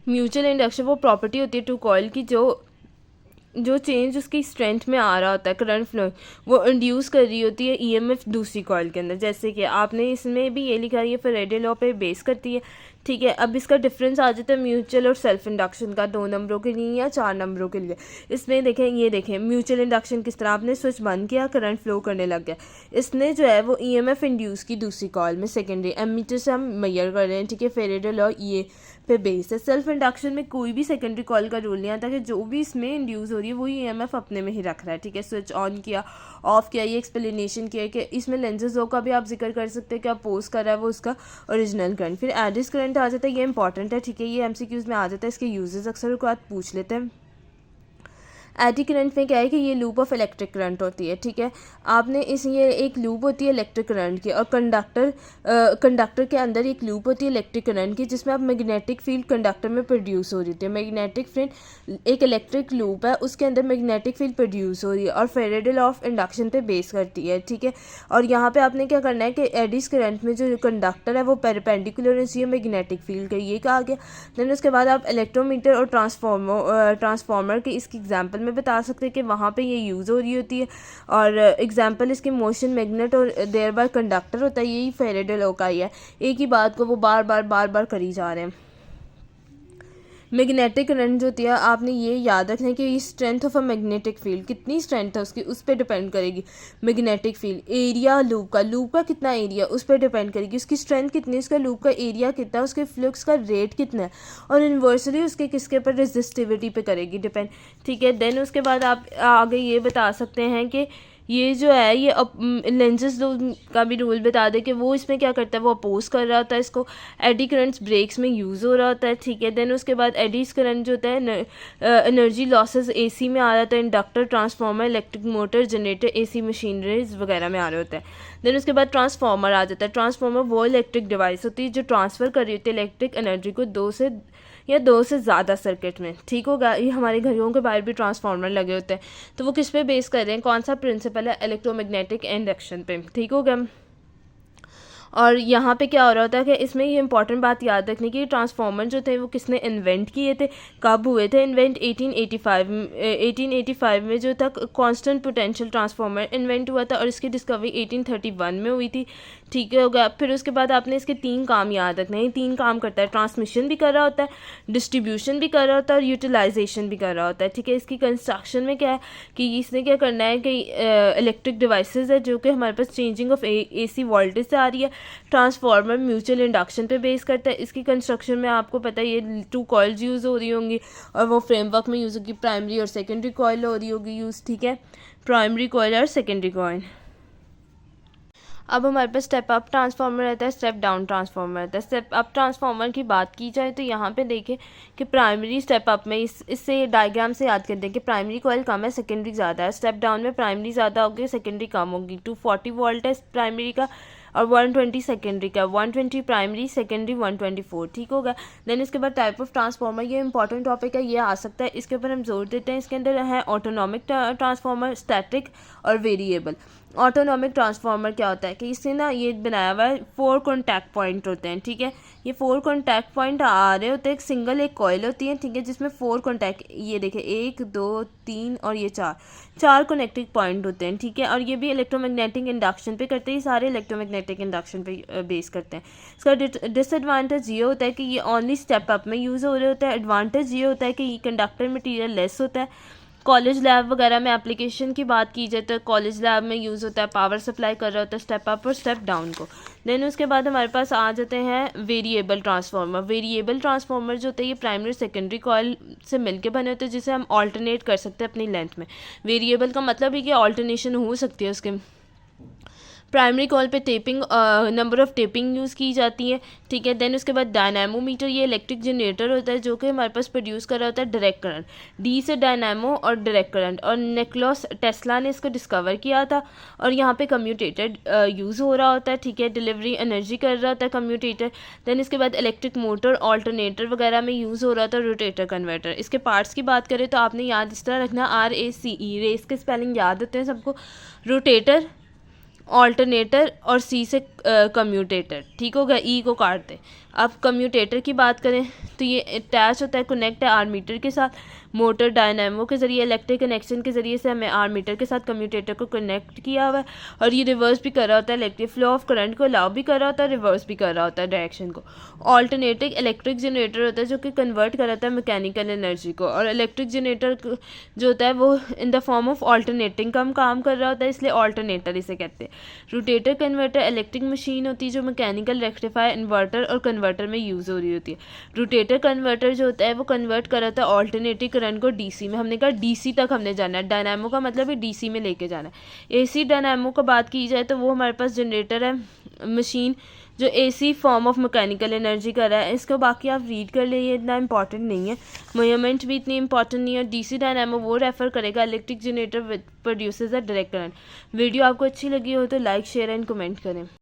Mutual induction वो property होती है टू कॉइल की जो चेंज उसकी स्ट्रेंथ में आ रहा होता है, करंट फ्लो, वो इंड्यूस कर रही होती है ईएमएफ दूसरी कॉइल के अंदर। जैसे कि आपने इसमें भी ये लिखा है, ये फैराडे लॉ पे बेस करती है, ठीक है। अब इसका डिफरेंस आ जाता है म्यूचुअल और सेल्फ इंडक्शन का, 2 नंबरों के लिए या 4 नंबरों के लिए। इसमें देखें, ये देखें म्यूचुअल इंडक्शन किस तरह, आपने स्विच बंद किया, करंट फ्लो करने लग गया, इसने जो है वो ईएमएफ इंड्यूस की दूसरी कॉइल में, सेकेंडरी एमीटर से हम मेजर कर रहे हैं, ठीक है। फैराडे लॉ ये पे बेस है। सेल्फ इंडक्शन में कोई भी सेकेंडरी कॉइल का रूल नहीं आता कि जो भी इसमें इंड्यूस हो रही है वही ईएमएफ अपने में ही रख रहा है, ठीक है। स्विच ऑन किया, ऑफ किया, ये एक्सप्लेनेशन किया कि इसमें लेंसेज लॉ का भी आप जिक्र कर सकते हैं कि अपोज कर रहा है वो उसका ओरिजिनल करंट। फिर एडिस करंट आ जाता है, ये इंपॉर्टेंट है, ठीक है, ये एमसीक्यूज में आ जाता है, इसके यूजेस अक्सर को आप पूछ लेते हैं। एडी करंट में क्या है कि ये लूप ऑफ इलेक्ट्रिक करंट होती है, ठीक है। आपने ये एक लूप होती है इलेक्ट्रिक करंट की, और कंडक्टर के अंदर एक लूप होती है इलेक्ट्रिक करंट की, जिसमें आप मैग्नेटिक फील्ड कंडक्टर में प्रोड्यूस हो रही होती है। मैग्नेटिक फील्ड एक इलेक्ट्रिक लूप है, उसके अंदर मैग्नेटिक फील्ड प्रोड्यूस हो रही है और फैराडे लॉ ऑफ इंडक्शन पे बेस करती है, ठीक है। और यहाँ पे आपने क्या करना है कि एडीज करंट में जो कंडक्टर है वो पेरपेंडिकुलर है मैग्नेटिक फील्ड का, ये कहा गया। देन उसके बाद आप इलेक्ट्रोमीटर और ट्रांसफार्मर की इसकी एग्जाम्पल में बता सकते हैं कि वहाँ पे ये यूज़ हो रही होती है। और एग्जांपल इसकी मोशन मैग्नेट और देयर बाय कंडक्टर होता है, यही फैराडे लॉ का ही है। एक ही बात को वो बार बार करी जा रहे हैं। मैग्नेटिक करंट जो होती है, आपने ये याद रखना है कि strength of a magnetic field, कितनी स्ट्रेंथ है उसकी, उस पर डिपेंड करेगी। मैग्नेटिक फील्ड एरिया लूप का कितना एरिया, उस पर डिपेंड करेगी। उसकी स्ट्रेंथ कितनी, उसका लूप का एरिया कितना, उसके फ्लक्स का रेट कितना है, और इन्वर्सली उसके किसके पर, रेजिस्टिविटी पे करेगी डिपेंड, ठीक है। देन उसके बाद आप आगे ये बता सकते हैं कि ये जो है ये लेंसेज का भी रूल बता दे कि वो इसमें क्या करता है, वो अपोज कर रहा होता है इसको। एडी करंट्स ब्रेक्स में यूज़ हो रहा होता है, ठीक है। देन उसके बाद एडीज करंट जो होता है एनर्जी लॉसेस एसी में आ रहा होता है, inductor, transformer, electric motor, generator, AC machineries वगैरह में आ रहा होता है। देन उसके बाद ट्रांसफार्मर आ जाता है। ट्रांसफार्मर वो इलेक्ट्रिक डिवाइस होती है जो ट्रांसफ़र कर रही होती है इलेक्ट्रिक एनर्जी को दो से ज़्यादा सर्किट में, ठीक होगा। ये हमारे घरों के बाहर भी ट्रांसफार्मर लगे होते हैं, तो वो किस पे बेस कर रहे हैं, कौन सा प्रिंसिपल है, इलेक्ट्रोमैग्नेटिक इंडक्शन पे, ठीक होगा। और यहाँ पे क्या हो रहा होता है कि इसमें ये इंपॉर्टेंट बात याद रखने की, ट्रांसफार्मर जो थे वो किसने इन्वेंट किए थे, कब हुए थे इन्वेंट, 1885 में जो था कांस्टेंट पोटेंशियल ट्रांसफार्मर इन्वेंट हुआ था, और इसकी डिस्कवरी 1831 में हुई थी, ठीक है होगा। फिर उसके बाद आपने इसके 3 काम याद रखने हैं, 3 काम करता है, ट्रांसमिशन भी कर रहा होता है, डिस्ट्रीब्यूशन भी कर रहा होता है, और यूटिलाइजेशन भी कर रहा होता है, ठीक है। इसकी कंस्ट्रक्शन में क्या है कि इसने क्या करना है कि इलेक्ट्रिक डिवाइसेस है जो कि हमारे पास चेंजिंग ऑफ एसी वोल्टेज से आ रही है। ट्रांसफार्मर म्यूचुअल इंडक्शन पे बेस करता है। इसकी कंस्ट्रक्शन में आपको पता है ये 2 कॉइल्स यूज़ हो रही होंगी, और वो फ्रेमवर्क में यूज़ होगी, प्राइमरी और सेकेंडरी कॉइल हो रही होगी यूज़, ठीक है, प्राइमरी कॉइल और सेकेंडरी कॉइल। अब हमारे पास स्टेप अप ट्रांसफार्मर रहता है, स्टेप डाउन ट्रांसफार्मर रहता है। स्टेप अप ट्रांसफार्मर की बात की जाए तो यहाँ पे देखें कि प्राइमरी स्टेप अप में इससे डायग्राम से याद करते हैं कि प्राइमरी कॉइल कम है, सेकेंडरी ज़्यादा है। स्टेप डाउन में प्राइमरी ज़्यादा होगी, सेकेंडरी कम होगी। 240 वोल्ट है प्राइमरी का और 120 सेकेंडरी का, 120 प्राइमरी, सेकेंडरी 124, ठीक होगा। देन इसके बाद टाइप ऑफ ट्रांसफार्मर, ये इंपॉर्टेंट टॉपिक है, ये आ सकता है, इसके ऊपर हम जोर देते हैं। इसके अंदर है ऑटोनॉमिक ट्रांसफार्मर, स्टैटिक और वेरिएबल। ऑटोनॉमिक ट्रांसफार्मर क्या होता है कि इससे ना ये बनाया हुआ है 4 कॉन्टैक्ट पॉइंट होते हैं, ठीक है। ये 4 कॉन्टैक्ट पॉइंट आ रहे होते हैं, एक सिंगल एक कॉइल होती है, ठीक है, जिसमें 4 कॉन्टैक्ट, ये देखें 1 2 3 और ये 4 कनेक्टिंग पॉइंट होते हैं, ठीक है। और ये भी इलेक्ट्रोमैग्नेटिक इंडक्शन पे करते हैं, सारे इलेक्ट्रोमैग्नेटिक इंडक्शन पे बेस करते हैं। इसका डिसएडवांटेज ये होता है कि ये ओनली स्टेप अप में यूज़ हो रहे होता है। एडवांटेज ये होता है कि ये कंडक्टर मटीरियल लेस होता है। कॉलेज लैब वगैरह में एप्लीकेशन की बात की जाए तो कॉलेज लैब में यूज़ होता है, पावर सप्लाई कर रहा होता है स्टेप अप और स्टेप डाउन को। देन उसके बाद हमारे पास आ जाते हैं वेरिएबल ट्रांसफार्मर। वेरिएबल ट्रांसफार्मर जो होते हैं ये प्राइमरी सेकेंडरी कॉइल से मिलके बने होते हैं, जिसे हम ऑल्टरनेट कर सकते हैं अपनी लेंथ में। वेरिएबल का मतलब है कि ऑल्टरनेशन हो सकती है उसके। प्राइमरी कॉल पे taping, number of taping use की जाती है, ठीक है। देन उसके बाद डायनामोमीटर, ये इलेक्ट्रिक जनरेटर होता है जो कि हमारे पास प्रोड्यूस कर रहा होता है डायरेक्ट करंट, डी से डायनामो और डायरेक्ट करंट। और निकोलस टेस्ला ने इसको डिस्कवर किया था। और यहाँ पे कम्यूटेटर यूज़ हो रहा होता है, ठीक है, डिलीवरी एनर्जी कर रहा होता है कम्यूटेटर। देन इसके बाद इलेक्ट्रिक मोटर, ऑल्टरनेटर वगैरह में यूज़ हो रहा था रोटेटर कन्वर्टर। इसके पार्ट्स की बात करें तो आपने याद इस तरह रखना, RACE, रेस के स्पेलिंग याद होते हैं सबको, रोटेटर, ऑल्टरनेटर और सी से कम्यूटेटर, ठीक होगा, ई को काट दे। अब कम्यूटेटर की बात करें तो ये अटैच होता है, कनेक्ट है आर्मीटर के साथ, मोटर डायनामो के ज़रिए, इलेक्ट्रिक कनेक्शन के ज़रिए से हमें आर्मीटर के साथ कम्यूटेटर को कनेक्ट किया हुआ है। और ये रिवर्स भी कर रहा होता है, इलेक्ट्रिक फ्लो ऑफ करंट को अलाउ भी कर रहा होता है, रिवर्स भी कर रहा होता है डायरेक्शन को। ऑल्टरनेटिंग इलेक्ट्रिक जनरेटर होता है जो कि कन्वर्ट कर रहा है मैकेनिकल एनर्जी को, और इलेक्ट्रिक जनरेटर जो होता है वो in the form of alternating का काम कर रहा होता है, इसलिए ऑल्टरनेटर इसे कहते हैं। रोटेटर कन्वर्टर इलेक्ट्रिक मशीन होती है जो मैकेनिकल रेक्टिफायर इन्वर्टर और कन्वर्टर में यूज़ हो रही होती है। रोटेटर कन्वर्टर जो होता है वो कन्वर्ट कर रहा था ऑल्टरनेटिव करंट को डीसी में। हमने कहा डीसी तक हमने जाना है, डायनामो का मतलब है डीसी में लेके जाना है। एसी डायनामो का बात की जाए तो वो हमारे पास जनरेटर है, मशीन जो AC form of mechanical energy कर रहा है। इसको बाकी आप रीड कर ले, ये इतना इंपॉर्टेंट नहीं है, मेजरमेंट भी इतनी इंपॉर्टेंट नहीं है। डीसी डायनामो वो रेफर करेगा इलेक्ट्रिक जनरेटर प्रोड्यूसेस अ डायरेक्ट करंट। वीडियो आपको अच्छी लगी हो तो लाइक शेयर एंड कमेंट करें।